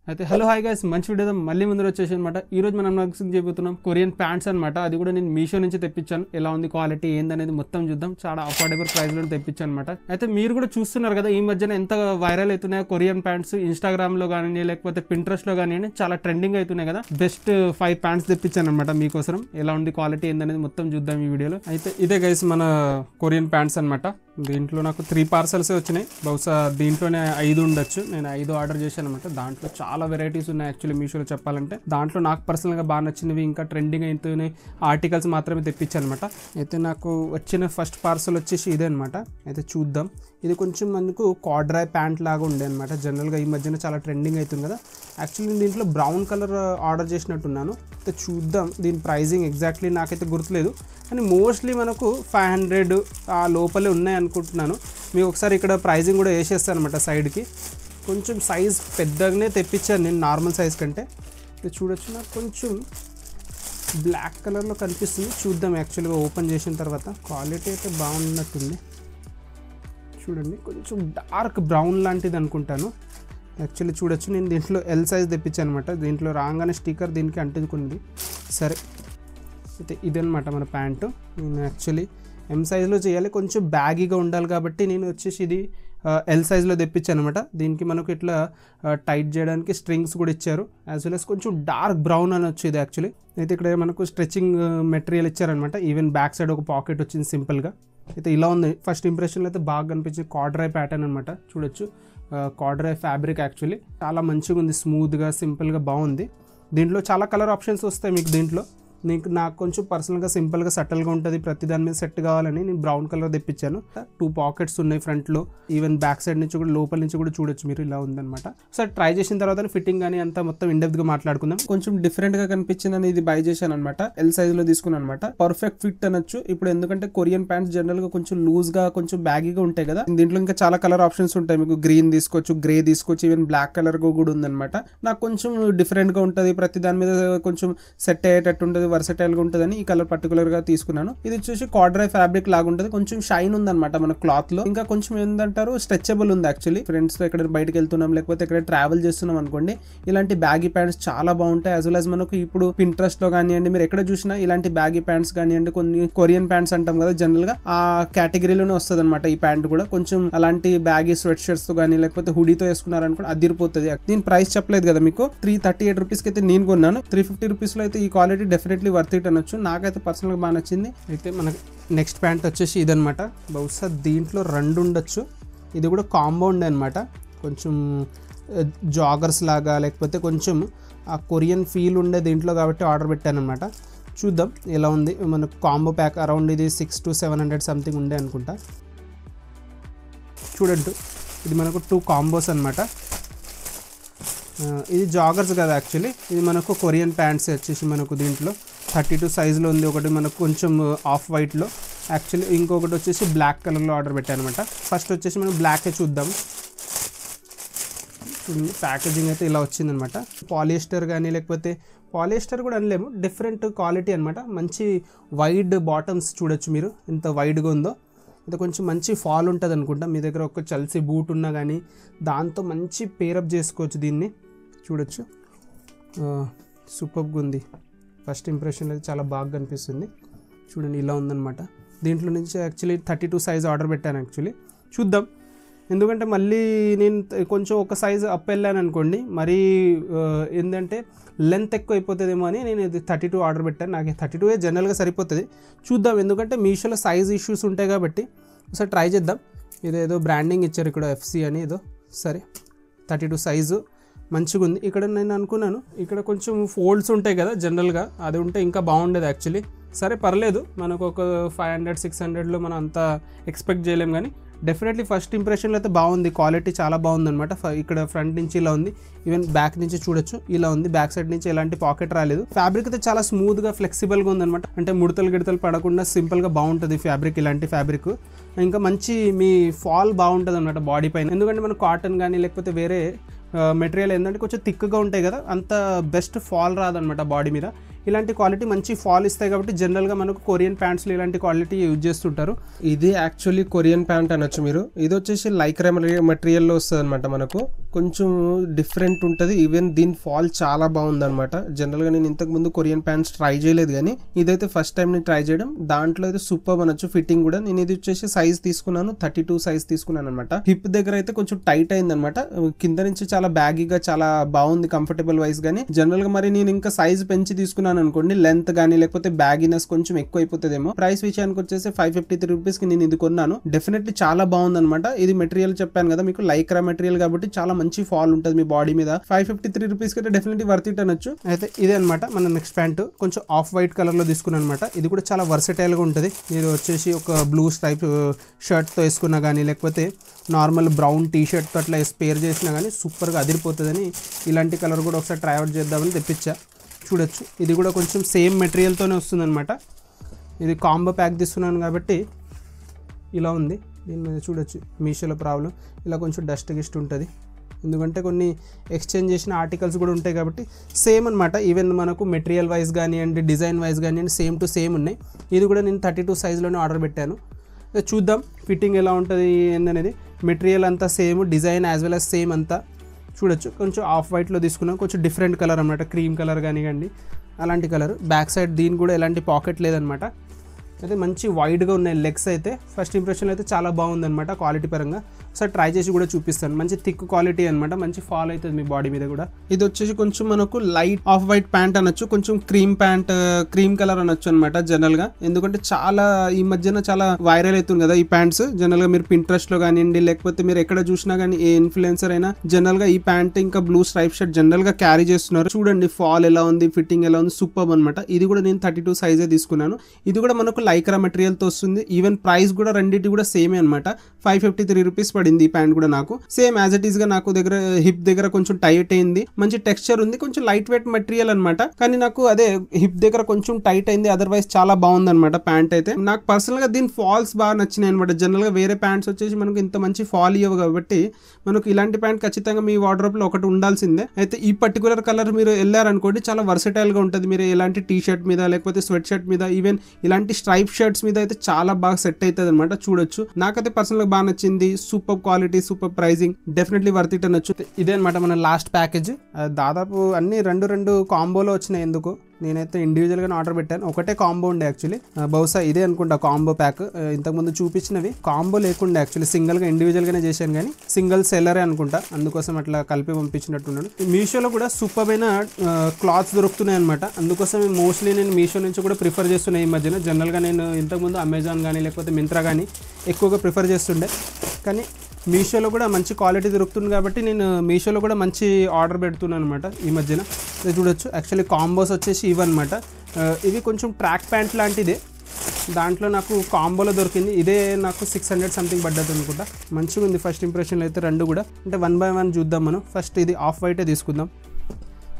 అయితే hello hi guys, మంచి video మళ్ళీ ముందు వచ్చేసి అనమాట. ఈ రోజు మనం అన్బాక్సింగ్ చేయబోతున్నాం కొరియన్ ప్యాంట్స్ అనమాట. అది కూడా నేను మీషో నుంచి తెప్పించాను. ఎలా ఉంది క్వాలిటీ ఏందనేది మొత్తం చూద్దాం. చాలా అఫోర్డబుల్ ప్రైస్లో తెప్పించాను అనమాట. అయితే మీరు కూడా చూస్తున్నారు కదా, ఈ మధ్యన ఎంత వైరల్ అవుతున్నాయో కొరియన్ ప్యాంట్స్. ఇన్స్టాగ్రామ్లో కానీ లేకపోతే పింట్రెస్ట్లో కానీ చాలా ట్రెండింగ్ అవుతున్నాయి కదా. బెస్ట్ 5 ప్యాంట్స్ తెప్పించాను అనమాట మీకోసం. ఎలా ఉంది క్వాలిటీ ఏందనేది మొత్తం చూద్దాం ఈ వీడియోలో. అయితే ఇదే గైస్ మన కొరియన్ ప్యాంట్స్ అనమాట. దీంట్లో నాకు 3 పార్సల్సే వచ్చినాయి. బహుశా దీంట్లోనే 5 ఉండొచ్చు. నేను 5 ఆర్డర్ చేశాను అనమాట. దాంట్లో చాలా వెరైటీస్ ఉన్నాయి యాక్చువల్లీ మీషోలో చెప్పాలంటే. దాంట్లో నాకు పర్సనల్గా బాగా నచ్చినవి ఇంకా ట్రెండింగ్ అవుతున్నాయి ఆర్టికల్స్ మాత్రమే తెప్పించాను అనమాట. అయితే నాకు వచ్చిన ఫస్ట్ పార్సల్ వచ్చేసి ఇదే అనమాట. అయితే చూద్దాం. ఇది కొంచెం మనకు కార్డ్రాయ్ ప్యాంట్ లాగా ఉండే అనమాట. జనరల్గా ఈ మధ్యన చాలా ట్రెండింగ్ అవుతుంది కదా. యాక్చువల్లీ నేను దీంట్లో బ్రౌన్ కలర్ ఆర్డర్ చేసినట్టున్నాను. అయితే చూద్దాం. దీని ప్రైజింగ్ ఎగ్జాక్ట్లీ నాకైతే గుర్తులేదు, కానీ మోస్ట్లీ మనకు 500 ఆ లోపలే ఉన్నాయి అనుకుంటున్నాను. మీకు ఒకసారి ఇక్కడ ప్రైజింగ్ కూడా వేసేస్తాను అనమాట సైడ్కి. కొంచెం సైజ్ పెద్దగానే తెప్పించాను నేను నార్మల్ సైజ్ కంటే. ఇది చూడొచ్చు, నాకు కొంచెం బ్లాక్ కలర్లో కనిపిస్తుంది. చూద్దాం యాక్చువల్గా ఓపెన్ చేసిన తర్వాత. క్వాలిటీ అయితే బాగున్నట్టుంది. చూడండి, కొంచెం డార్క్ బ్రౌన్ లాంటిది అనుకుంటాను. యాక్చువల్లీ చూడొచ్చు, నేను దీంట్లో ఎల్ సైజ్ తెప్పించాను అనమాట. దీంట్లో రాగానే స్టిక్కర్ దీనికి అంటుకుంది. సరే, అయితే ఇదనమాట మన ప్యాంటు. నేను యాక్చువల్లీ ఎం సైజ్లో చేయాలి, కొంచెం బ్యాగీగా ఉండాలి కాబట్టి నేను వచ్చేసి ఇది ఎల్ సైజ్లో తెప్పించాను అనమాట. దీనికి మనకు ఇట్లా టైట్ చేయడానికి స్ట్రింగ్స్ కూడా ఇచ్చారు. యాజ్ వెల్ as కొంచెం డార్క్ బ్రౌన్ అని వచ్చేది యాక్చువల్లీ. అయితే ఇక్కడ మనకు స్ట్రెచింగ్ మెటీరియల్ ఇచ్చారనమాట. ఈవెన్ బ్యాక్ సైడ్ ఒక పాకెట్ వచ్చింది సింపుల్గా. అయితే ఇలా ఉంది. ఫస్ట్ ఇంప్రెషన్లో అయితే బాగా కనిపించింది కార్డ్రాయ్ ప్యాటర్న్ అనమాట. చూడొచ్చు, కార్డ్రాయ్ ఫ్యాబ్రిక్ యాక్చువల్లీ చాలా మంచిగా ఉంది. స్మూత్గా సింపుల్గా బాగుంది. దీంట్లో చాలా కలర్ ఆప్షన్స్ వస్తాయి మీకు. దీంట్లో నాకు కొంచెం పర్సనల్గా సింపుల్గా సటిల్గా ఉంటుంది. ప్రతి దాని మీద సెట్ కావాలని నేను బ్రౌన్ కలర్ తెప్పించాను. 2 పాకెట్స్ ఉన్నాయి ఫ్రంట్లో. ఈవెన్ బ్యాక్ సైడ్ నుంచి కూడా లోపల నుంచి కూడా చూడొచ్చు మీరు. ఇలా ఉందన్నమాట. సో ట్రై చేసిన తర్వాత ఫిట్టింగ్ కానీ అంతా మొత్తం ఇండెప్త్గా మాట్లాడుకుందాం. కొంచెం డిఫరెంట్గా కనిపించిందని ఇది బై చేశాను అనమాట. ఎల్ సైజ్లో తీసుకున్నాను అనమాట. పర్ఫెక్ట్ ఫిట్ అనొచ్చు. ఇప్పుడు ఎందుకంటే కొరియన్ ప్యాంట్స్ జనరల్గా కొంచెం లూజ్గా కొంచెం బ్యాగీగా ఉంటాయి కదా. దీంట్లో ఇంకా చాలా కలర్ ఆప్షన్స్ ఉంటాయి మీకు. గ్రీన్ తీసుకోవచ్చు, గ్రే తీసుకోవచ్చు, ఈవెన్ బ్లాక్ కలర్ కూడా ఉందన్నమాట. నాకు కొంచెం డిఫరెంట్గా ఉంటుంది. ప్రతి దాని మీద కొంచెం సెట్ అయ్యేటట్టు ఉంటుంది, వర్సటైల్గా ఉంటుందని ఈ కలర్ పర్టికులర్గా తీసుకున్నాను. ఇది వచ్చేసి కార్డ్రాయ్ ఫ్యాబ్రిక్ లాగా ఉంటుంది. కొంచెం షైన్ ఉందన్నమాట మన క్లాత్ లో. ఇంకా కొంచెం ఏంటంటారు, స్ట్రెచబుల్ ఉంది యాక్చువల్లీ. ఫ్రెండ్స్ తో ఎక్కడ బయటకు వెళ్తున్నాం లేకపోతే ఎక్కడ ట్రావెల్ చేస్తున్నాం అనుకోండి, ఇలాంటి బ్యాగీ ప్యాంట్స్ చాలా బాగుంటాయి. యాజ్ వెల్ as మనకు ఇప్పుడు పింట్రెస్ట్ లో కానివ్వండి, మీరు ఎక్కడ చూసినా ఇలాంటి బ్యాగీ ప్యాంట్స్ కానివ్వండి, కొన్ని కొరియన్ ప్యాంట్స్ అంటాం కదా జనరల్ గా, ఆ కేటగిరీలోనే వస్తుంది అనమాట ఈ ప్యాంట్ కూడా. కొంచెం అలాంటి బ్యాగీ స్వెట్ షర్ట్స్ తో కానీ లేకపోతే హుడీతో వేసుకున్నారనుకోండి అదిరిపోతుంది. దీని ప్రైస్ చెప్పలేదు కదా మీకు. 338 రూపీస్ కి అయితే నేను కొన్నాను. 350 రూపీస్ లో అయితే ఈ క్వాలిటీ డెఫినెట్లీ వర్త్ ఇట్ అనొచ్చు. నాకైతే పర్సనల్గా బాగా నచ్చింది. అయితే మనకి నెక్స్ట్ ప్యాంట్ వచ్చేసి ఇదనమాట. బహుశా దీంట్లో 2 ఉండొచ్చు. ఇది కూడా కాంబో ఉండే అనమాట. కొంచెం జాగర్స్ లాగా లేకపోతే కొంచెం ఆ కొరియన్ ఫీల్ ఉండే దీంట్లో కాబట్టి ఆర్డర్ పెట్టాను అనమాట. చూద్దాం ఎలా ఉంది. మనకు కాంబో ప్యాక్ అరౌండ్ ఇది 600 to 700 సంథింగ్ ఉండే అనుకుంటా. చూడండి, ఇది మనకు 2 కాంబోస్ అనమాట. ఇది జాగర్స్ కదా యాక్చువల్లీ. ఇది మనకు కొరియన్ ప్యాంట్స్ వచ్చేసి మనకు దీంట్లో 32 సైజులో ఉంది. ఒకటి మనకు కొంచెం ఆఫ్ వైట్లో యాక్చువల్లీ, ఇంకొకటి వచ్చేసి బ్లాక్ కలర్లో ఆర్డర్ పెట్టాను అనమాట. ఫస్ట్ వచ్చేసి మనం బ్లాకే చూద్దాం. ప్యాకేజింగ్ అయితే ఇలా వచ్చిందనమాట. పాలిస్టర్ కానీ లేకపోతే పాలిస్టర్ కూడా అనలేము, డిఫరెంట్ క్వాలిటీ అనమాట. మంచి వైడ్ బాటమ్స్ చూడొచ్చు మీరు, ఎంత వైడ్గా ఉందో. ఇది కొంచెం మంచి ఫాల్ ఉంటుంది అనుకుంటా. మీ దగ్గర ఒక చల్సీ బూట్ ఉన్నా కానీ దాంతో మంచి పేరప్ చేసుకోవచ్చు దీన్ని. చూడొచ్చు, సూపర్గా ఉంది. ఫస్ట్ ఇంప్రెషన్ అయితే చాలా బాగా కనిపిస్తుంది. చూడండి, ఇలా ఉందన్నమాట. దీంట్లో నుంచి యాక్చువల్లీ 32 సైజ్ ఆర్డర్ పెట్టాను యాక్చువల్లీ. చూద్దాం, ఎందుకంటే మళ్ళీ నేను కొంచెం ఒక సైజ్ అప్ వెళ్ళాను అనుకోండి, మరీ ఏంటంటే లెంత్ ఎక్కువ అయిపోతుందేమో అని నేను ఇది 32 ఆర్డర్ పెట్టాను. నాకు 32 జనరల్గా సరిపోతుంది. చూద్దాం, ఎందుకంటే మీషోలో సైజ్ ఇష్యూస్ ఉంటాయి కాబట్టి ఒకసారి ట్రై చేద్దాం. ఇదేదో బ్రాండింగ్ ఇచ్చారు ఇక్కడ, FC అని ఏదో. సరే, 32 సైజు మంచిగా ఉంది. ఇక్కడ నేను అనుకున్నాను ఇక్కడ కొంచెం ఫోల్డ్స్ ఉంటాయి కదా జనరల్గా, అది ఉంటే ఇంకా బాగుండేది యాక్చువల్లీ. సరే పర్లేదు, మనకు ఒక 500 600లో మనం అంత ఎక్స్పెక్ట్ చేయలేం, కానీ డెఫినెట్లీ ఫస్ట్ ఇంప్రెషన్లో అయితే బాగుంది. క్వాలిటీ చాలా బాగుంది అనమాట. ఇక్కడ ఫ్రంట్ నుంచి ఇలా ఉంది, ఈవెన్ బ్యాక్ నుంచి చూడొచ్చు ఇలా ఉంది. బ్యాక్ సైడ్ నుంచి ఎలాంటి పాకెట్ రాలేదు. ఫ్యాబ్రిక్ అయితే చాలా స్మూత్గా ఫ్లెక్సిబుల్గా ఉందన్నమాట. అంటే ముడతలు గిడతలు పడకుండా సింపుల్గా బాగుంటుంది ఫ్యాబ్రిక్. ఇలాంటి ఫ్యాబ్రిక్ ఇంకా మంచి మీ ఫాల్ బాగుంటుంది అనమాట బాడీ పైన. ఎందుకంటే మనం కాటన్ కానీ లేకపోతే వేరే మెటీరియల్ ఏంటంటే కొంచెం థిక్గా ఉంటాయి కదా, అంత బెస్ట్ ఫాల్ రాదనమాట బాడీ మీద. ఇలాంటి క్వాలిటీ మంచి ఫాల్ ఇస్తాయి కాబట్టి జనరల్గా మనకు కొరియన్ ప్యాంట్స్లో ఇలాంటి క్వాలిటీ యూజ్ చేస్తుంటారు. ఇది యాక్చువల్లీ కొరియన్ ప్యాంట్ అనొచ్చు మీరు. ఇది వచ్చేసి లైక్రా మెటీరియల్లో వస్తుంది అనమాట. మనకు కొంచెం డిఫరెంట్ ఉంటుంది. ఈవెన్ దీని ఫాల్ చాలా బాగుంది అనమాట. జనరల్గా నేను ఇంతకు ముందు కొరియన్ ప్యాంట్స్ ట్రై చేయలేదు, కానీ ఇదైతే ఫస్ట్ టైం నేను ట్రై చేయడం. దాంట్లో అయితే సూపర్ అనొచ్చు. ఫిట్టింగ్ కూడా నేను ఇది వచ్చేసి సైజ్ తీసుకున్నాను, 32 సైజ్ తీసుకున్నాను అనమాట. హిప్ దగ్గర అయితే కొంచెం టైట్ అయింది అనమాట. కింద నుంచి చాలా బ్యాగీగా చాలా బాగుంది కంఫర్టబుల్ వైజ్. కానీ జనరల్ గా మరి నేను ఇంకా సైజ్ పెంచి తీసుకున్నాను అనుకోండి, లెంత్ గానీ లేకపోతే బ్యాగీనెస్ కొంచెం ఎక్కువ అయిపోతుందేమో. ప్రైస్ విషయానికి వచ్చేసి 553 రూపీస్ కి నేను ఇది కొన్నాను. డెఫినెట్లీ చాలా బాగుంది అనమాట. ఇది మెటీరియల్ చెప్పాను కదా మీకు, లైక్రా మెటీరియల్ కాబట్టి చాలా మంచి ఫాల్ ఉంటుంది మీ బాడీ మీద. 553 రూపీస్ కి డెఫినెట్లీ వర్త్ ఇట్ అనొచ్చు. అయితే ఇదే అనమాట మన నెక్స్ట్ ప్యాంట్. కొంచెం ఆఫ్ వైట్ కలర్ లో తీసుకున్నాను అనమాట. ఇది కూడా చాలా వర్సటైల్ గా ఉంటుంది. మీరు వచ్చేసి ఒక బ్లూ స్ట్రైప్ షర్ట్ తో వేసుకున్నా కానీ లేకపోతే నార్మల్ బ్రౌన్ టీ షర్ట్ తో అట్లా స్పేర్ చేసినా కానీ సూపర్ గా అదిరిపోతుందని ఇలాంటి కలర్ కూడా ఒకసారి ట్రై అవుట్ చేద్దామని తెప్పించా. చూడొచ్చు, ఇది కూడా కొంచెం సేమ్ మెటీరియల్తోనే వస్తుందన్నమాట. ఇది కాంబో ప్యాక్ తీసుకున్నాను కాబట్టి ఇలా ఉంది. దీని మీద చూడొచ్చు మీషోలో ప్రాబ్లం, ఇలా కొంచెం డస్ట్ గిస్ట్ ఉంటుంది. ఎందుకంటే కొన్ని ఎక్స్చేంజ్ చేసిన ఆర్టికల్స్ కూడా ఉంటాయి కాబట్టి సేమ్ అనమాట. ఈవెన్ మనకు మెటీరియల్ వైజ్ కానివ్వండి, డిజైన్ వైజ్ కానివ్వండి, సేమ్ టు సేమ్ ఉన్నాయి. ఇది కూడా నేను 32 సైజ్లోనే ఆర్డర్ పెట్టాను. చూద్దాం ఫిట్టింగ్ ఎలా ఉంటుంది ఏందనేది. మెటీరియల్ అంతా same, design as well as same అంతా. చూడొచ్చు కొంచెం ఆఫ్ వైట్లో తీసుకున్నాం, కొంచెం డిఫరెంట్ కలర్ అనమాట. క్రీమ్ కలర్ కానివ్వండి అలాంటి కలర్. బ్యాక్ సైడ్ దీని కూడా ఎలాంటి పాకెట్ లేదనమాట. అయితే మంచి వైడ్గా ఉన్నాయి లెగ్స్. అయితే ఫస్ట్ ఇంప్రెషన్ అయితే చాలా బాగుందన్నమాట క్వాలిటీ పరంగా. ఒకసారి ట్రై చేసి కూడా చూపిస్తాను. మంచి థిక్ క్వాలిటీ అనమాట, మంచి ఫాల్ అవుతుంది మీ బాడీ మీద కూడా. ఇది వచ్చేసి కొంచెం మనకు లైట్ ఆఫ్ వైట్ ప్యాంట్ అనొచ్చు, కొంచెం క్రీమ్ కలర్ అనొచ్చు అనమాట జనరల్ గా. ఎందుకంటే చాలా ఈ మధ్యన చాలా వైరల్ అవుతుంది కదా ఈ ప్యాంట్స్. జనరల్ గా మీరు పింట్రెస్ట్ లో కానివ్వండి లేకపోతే మీరు ఎక్కడ చూసినా కానీ ఏ ఇన్ఫ్లుయెన్సర్ అయినా జనరల్ గా ఈ ప్యాంట్ ఇంకా బ్లూ స్ట్రైప్ షర్ట్ జనరల్ గా క్యారీ చేస్తున్నారు. చూడండి ఫాల్ ఎలా ఉంది, ఫిట్టింగ్ ఎలా ఉంది, సూపర్ అనమాట. ఇది కూడా నేను 32 సైజే తీసుకున్నాను. ఇది కూడా మనకు లైక్రా మెటీరియల్ తో వస్తుంది. ఈవెన్ ప్రైస్ కూడా రెండింటి కూడా సేమే అనమాట. 553 రూపీస్ పడింది ఈ ప్యాంట్ కూడా నాకు. సేమ్ యాజ్ ఇట్ ఈస్ గా నాకు దగ్గర హిప్ దగ్గర కొంచెం టైట్ అయింది, మంచి టెక్స్చర్ ఉంది, కొంచెం లైట్ వెయిట్ మెటీరియల్ అనమాట. కానీ నాకు అదే హిప్ దగ్గర కొంచెం టైట్ అయింది, అదర్వైజ్ చాలా బాగుంది అనమాట ప్యాంట్ అయితే. నాకు పర్సనల్ గా దీని ఫాల్స్ బాగా నచ్చినాయి అనమాట. జనరల్ గా వేరే ప్యాంట్స్ వచ్చేసి మనకు ఇంత మంచి ఫాల్ ఇవ్వవు కాబట్టి మనకు ఇలాంటి ప్యాంట్ ఖచ్చితంగా మీ వార్డ్రోబ్ లో ఒకటి ఉండాల్సిందే. అయితే ఈ పర్టికులర్ కలర్ మీరు వెళ్ళారనుకోండి చాలా వర్సటైల్ గా ఉంటుంది. మీరు ఎలాంటి టీ షర్ట్ మీద లేకపోతే స్వెట్ షర్ట్ మీద, ఈవెన్ ఇలాంటి స్ట్రైప్ షర్ట్స్ మీద అయితే చాలా బాగా సెట్ అవుతుంది అనమాట. చూడొచ్చు, నాకైతే పర్సనల్ గా బాగా నచ్చింది. Super quality, super pricing, definitely worth it అనొచ్చు. ఇదే అనమాట మన లాస్ట్ ప్యాకేజ్. దాదాపు అన్ని రెండు కాంబోలో వచ్చినాయి. ఎందుకు నేనైతే ఇండివిజువల్ గా ఆర్డర్ పెట్టాను. ఒకటే కాంబో ఉండే యాక్చువల్లీ, బహుశా ఇదే అనుకుంటా కాంబో ప్యాక్. ఇంతకుముందు చూపించినవి కాంబో లేకుండా యాక్చువల్లీ సింగిల్ గా ఇండివిజువల్ గానే చేశాను, కానీ సింగిల్ సెల్లరే అనుకుంటా, అందుకోసం అట్లా కలిపి పంపించినట్టున్నాడు. మీషోలో కూడా సూపర్ అయిన క్లాత్స్ దొరుకుతున్నాయి అనమాట. అందుకోసం మోస్ట్లీ నేను మీషో నుంచి కూడా ప్రిఫర్ చేస్తున్నాను ఈ మధ్యన. జనరల్ గా నేను ఇంతకుముందు అమెజాన్ కానీ లేకపోతే మింత్రా కానీ ఎక్కువగా ప్రిఫర్ చేస్తుండే, కానీ మీషోలో కూడా మంచి క్వాలిటీ దొరుకుతుంది కాబట్టి నేను మీషోలో కూడా మంచి ఆర్డర్ పెడుతున్నాను అనమాట ఈ మధ్యన. చూడొచ్చు యాక్చువల్లీ కాంబోస్ వచ్చేసి ఇవన్నమాట. ఇవి కొంచెం ట్రాక్ ప్యాంట్ లాంటిదే, దాంట్లో నాకు కాంబోలో దొరికింది. ఇదే నాకు 600 సంథింగ్ పడ్డది అనుకుంటా. మంచిగా ఉంది ఫస్ట్ ఇంప్రెషన్లో అయితే రెండు కూడా. అంటే 1 by 1 చూద్దాం మనం. ఫస్ట్ ఇది ఆఫ్ వైటే తీసుకుందాం.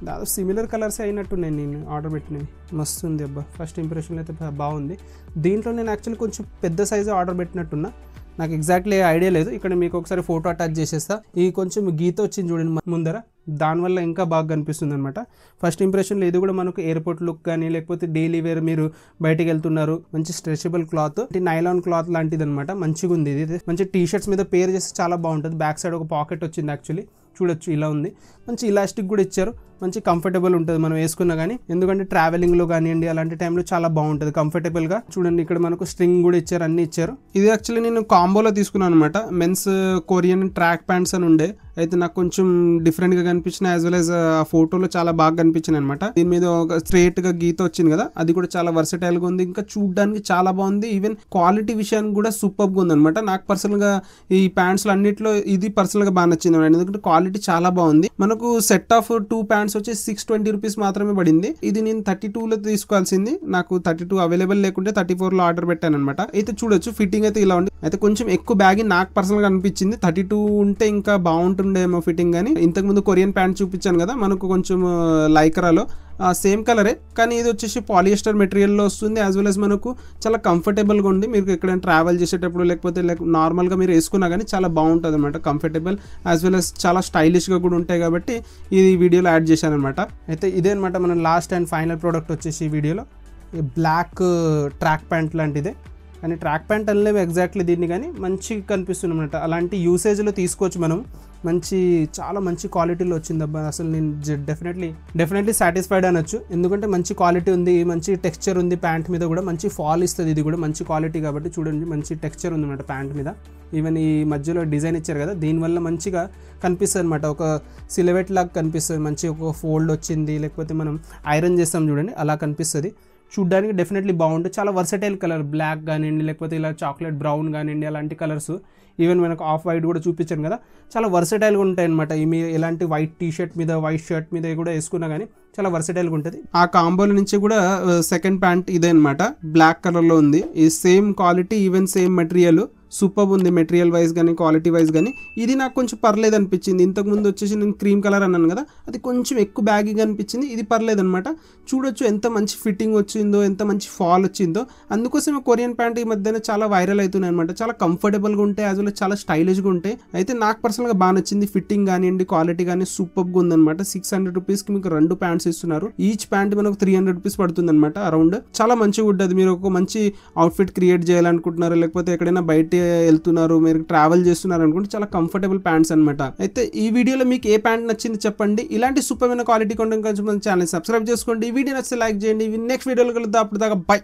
దాదాపు సిమిలర్ కలర్స్ అయినట్టున్నాయి నేను ఆర్డర్ పెట్టినవి. మస్తు ఉంది అబ్బా, ఫస్ట్ ఇంప్రెషన్లో అయితే బాగుంది. దీంట్లో నేను యాక్చువల్లీ కొంచెం పెద్ద సైజే ఆర్డర్ పెట్టినట్టున్నా, నాకు ఎగ్జాక్ట్లీ ఐడియా లేదు. ఇక్కడ మీకు ఒకసారి ఫోటో అటాచ్ చేసేస్తా. ఈ కొంచెం గీత వచ్చింది చూడండి ముందర, దానివల్ల ఇంకా బాగా కనిపిస్తుంది అనమాట. ఫస్ట్ ఇంప్రెషన్లో ఇది కూడా మనకు ఎయిర్పోర్ట్ లుక్ కానీ లేకపోతే డైలీ వేర్ మీరు బయటికి వెళ్తున్నారు, మంచి స్ట్రెచబుల్ క్లాత్, నైలాన్ క్లాత్ లాంటిది అనమాట. మంచిగా ఉంది ఇది. మంచి టీ షర్ట్స్ మీద పేర్ చేస్తే చాలా బాగుంటుంది. బ్యాక్ సైడ్ ఒక పాకెట్ వచ్చింది యాక్చువల్లీ. చూడొచ్చు ఇలా ఉంది. మంచి ఇలాస్టిక్ కూడా ఇచ్చారు, మంచి కంఫర్టబుల్ ఉంటుంది మనం వేసుకున్నా కానీ. ఎందుకంటే ట్రావెలింగ్లో కానివ్వండి అలాంటి టైంలో చాలా బాగుంటుంది కంఫర్టబుల్గా. చూడండి ఇక్కడ మనకు స్ట్రింగ్ కూడా ఇచ్చారు, అన్ని ఇచ్చారు. ఇది యాక్చువల్లీ నేను కాంబోలో తీసుకున్నాను అనమాట. మెన్స్ కొరియన్ ట్రాక్ ప్యాంట్స్ అని ఉండే, అయితే నాకు కొంచెం డిఫరెంట్గా కనిపించిన యాజ్ వెల్ యాజ్ ఆ ఫోటోలో చాలా బాగా కనిపించింది అనమాట. దీని మీద ఒక స్ట్రేట్గా గీత వచ్చింది కదా, అది కూడా చాలా వర్సటైల్గా ఉంది, ఇంకా చూడడానికి చాలా బాగుంది. ఈవెన్ క్వాలిటీ విషయానికి కూడా సూపర్గా ఉంది అనమాట. నాకు పర్సనల్గా ఈ ప్యాంట్స్లో అన్నింటిలో ఇది పర్సనల్గా బాగా నచ్చింది అనమాట. ఎందుకంటే క్వాలిటీ చాలా బాగుంది. మనకు సెట్ ఆఫ్ 2 ప్యాంట్స్ వచ్చి 620 రూపీస్ మాత్రమే పడింది. ఇది నేను 32లో తీసుకోవాల్సింది, నాకు 32 అవైలబుల్ లేకుంటే 34లో ఆర్డర్ పెట్టాను అనమాట. అయితే చూడొచ్చు ఫిట్టింగ్ అయితే ఇలా ఉంది. అయితే కొంచెం ఎక్కువ బ్యాగ్ నాకు పర్సనల్గా అనిపించింది. 32 ఉంటే ఇంకా బాగుంటుండేమో ఫిట్టింగ్. కానీ ఇంతకుముందు కొరియన్ ప్యాంట్ చూపించాను కదా మనకు కొంచెం లైక్రాలో, సేమ్ కలరే, కానీ ఇది వచ్చేసి పాలియస్టర్ మెటీరియల్లో వస్తుంది. యాజ్ వెల్ as మనకు చాలా కంఫర్టబుల్గా ఉంది. మీరు ఎక్కడైనా ట్రావెల్ చేసేటప్పుడు లేకపోతే నార్మల్గా మీరు వేసుకున్నా కానీ చాలా బాగుంటుంది అనమాట, కంఫర్టబుల్ యాజ్ వెల్ as చాలా స్టైలిష్గా కూడా ఉంటాయి కాబట్టి ఇది వీడియోలో యాడ్ చేశాను అనమాట. అయితే ఇదే అనమాట మన లాస్ట్ అండ్ ఫైనల్ ప్రోడక్ట్ వచ్చేసి ఈ వీడియోలో, ఈ బ్లాక్ ట్రాక్ ప్యాంట్ లాంటిదే. కానీ ట్రాక్ ప్యాంట్ అనలేము ఎగ్జాక్ట్లీ దీన్ని, కానీ మంచిగా కనిపిస్తుంది అనమాట. అలాంటి యూసేజ్లో తీసుకోవచ్చు మనం. చాలా మంచి క్వాలిటీలో వచ్చింది అబ్బా. అసలు నేను డెఫినెట్లీ సాటిస్ఫైడ్ అనొచ్చు, ఎందుకంటే మంచి క్వాలిటీ ఉంది, మంచి టెక్స్చర్ ఉంది. ప్యాంట్ మీద కూడా మంచి ఫాల్ ఇస్తుంది. ఇది కూడా మంచి క్వాలిటీ కాబట్టి చూడండి, మంచి టెక్స్చర్ ఉంది అనమాట ప్యాంట్ మీద. ఈవెన్ ఈ మధ్యలో డిజైన్ ఇచ్చారు కదా, దీనివల్ల మంచిగా కనిపిస్తుంది అనమాట, ఒక సిలెవెట్ లాగా కనిపిస్తుంది. మంచి ఒక ఫోల్డ్ వచ్చింది, లేకపోతే మనం ఐరన్ చేస్తాం చూడండి అలా కనిపిస్తుంది. చూడ్డానికి డెఫినెట్లీ బాగుంటుంది. చాలా వర్సటైల్ కలర్, బ్లాక్ కానివ్వండి లేకపోతే ఇలా చాక్లెట్ బ్రౌన్ కానివ్వండి అలాంటి కలర్స్, ఈవెన్ మనకు ఆఫ్ వైట్ కూడా చూపించాను కదా, చాలా వర్సటైల్గా ఉంటాయి అనమాట. మీ ఎలాంటి వైట్ టీ షర్ట్ మీద వైట్ షర్ట్ మీద కూడా వేసుకున్నా కానీ చాలా వర్సటైల్గా ఉంటుంది. ఆ కాంబోల నుంచి కూడా సెకండ్ ప్యాంట్ ఇదే అనమాట, బ్లాక్ కలర్లో ఉంది. ఈ same quality, even same material, super ఉంది మెటీరియల్ వైజ్ కానీ క్వాలిటీ వైజ్ కానీ. ఇది నాకు కొంచెం పర్లేదు అనిపించింది. ఇంతకుముందు వచ్చేసి నేను క్రీమ్ కలర్ అన్నాను కదా, అది కొంచెం ఎక్కువ బ్యాగీగా అనిపించింది. ఇది పర్లేదు అనమాట. చూడొచ్చు ఎంత మంచి ఫిట్టింగ్ వచ్చిందో, ఎంత మంచి ఫాల్ వచ్చిందో. అందుకోసమే కొరియన్ ప్యాంట్ ఈ మధ్యన చాలా వైరల్ అవుతున్నాయి అనమాట. చాలా కంఫర్టబుల్గా ఉంటాయి, యాజ్ వెల్ చాలా స్టైలిష్గా ఉంటాయి. అయితే నాకు పర్సనల్గా బాగా నచ్చింది. ఫిట్టింగ్ కానివ్వండి, క్వాలిటీ కానీ సూపర్గా ఉందన్నమాట. 600 రూపీస్కి మీకు 2 ప్యాంట్స్ ఇస్తున్నారు. ఈచ్ ప్యాంట్ మనకు 300 రూపీస్ పడుతుంది అనమాట అరౌండ్. చాలా మంచిగా ఉంటుంది. మీరు ఒక మంచి అవుట్ఫిట్ క్రియేట్ చేయాలనుకుంటున్నారు, లేకపోతే ఎక్కడైనా బయట వెళ్తున్నారు, మీరు ట్రావెల్ చేస్తున్నారు అనుకుంటే చాలా కంఫర్టబుల్ ప్యాంట్స్ అనమాట. అయితే ఈ వీడియోలో మీకు ఏ ప్యాంట్ నచ్చింది చెప్పండి. ఇలాంటి సూపర్మైన క్వాలిటీ కొంచెం మన ఛానల్ సబ్స్క్రైబ్ చేసుకోండి. ఈ వీడియో నచ్చితే లైక్ చేయండి. నెక్స్ట్ వీడియోలో కలుద్దాం. అప్పుడు దాకా బై.